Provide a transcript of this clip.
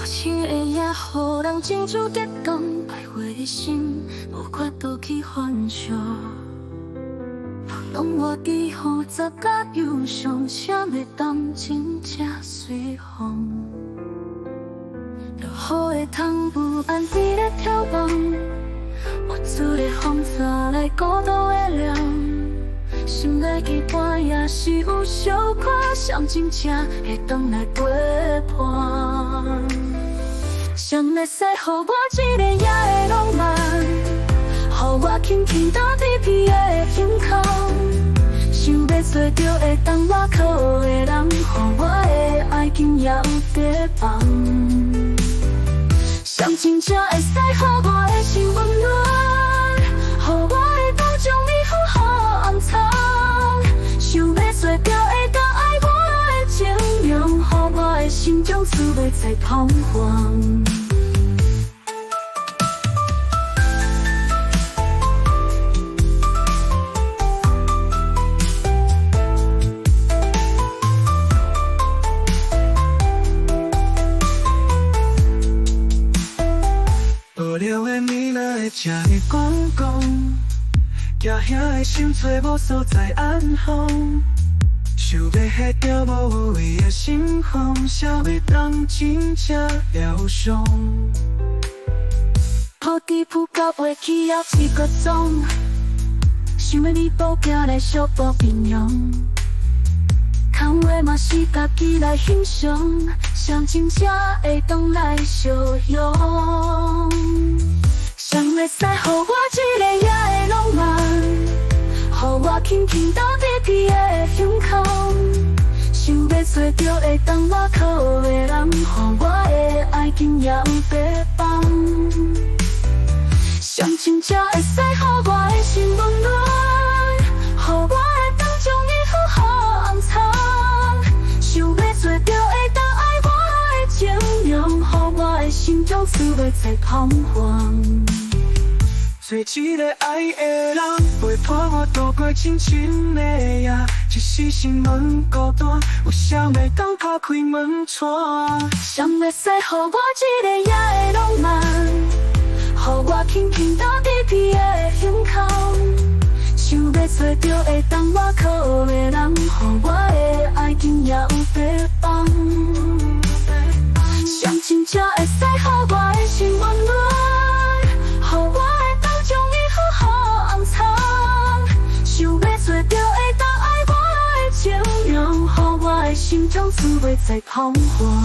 无情的夜，予人情绪激动，徘徊的心无法度去反笑。拢我伫复杂甲忧伤，谁袂当真正随风？落雨的窗不安地咧眺望，无助的风怎来孤独的凉？心内期盼也是有小可，谁真正会返来陪伴？谁会使予我一个夜的浪漫，予我轻轻打地皮的胸口？想要做着会当我靠的人，予我的爱情也有地方。谁真正会使予我的心温暖，予我会当将你好好暗藏？想要做着会当爱我的情人，予我的心中滋味在彷徨。无聊的你哪会这呢讲讲？惊遐的心找无所在安放，想要迄条无位的心房，谁要当真正疗伤？铺地铺到尾起要一个钟，想要你步行来小步平庸，空话嘛是家己来欣赏，谁真正会当来相拥？谁会使予我一个夜的浪漫，予我轻轻打地皮的胸口？想要做着会当我靠的人，予我的爱情也有地方。谁真正会使予我的心温暖，予我会当将你好好暗藏？想要做着会当爱我的情人，予我的心中滋味在彷徨。做一个爱的人，陪伴我度过深深的夜。一时心门孤单，有谁会当打开门窗？谁会使予我一个夜的浪漫，予我轻轻打地皮的胸口？想要做着会当我靠的人，予我的爱情也有地方。谁真正会使予我的心温暖，予我会当将你好好暗藏？想要做着会当爱我的情人，予我的心中滋味在彷徨。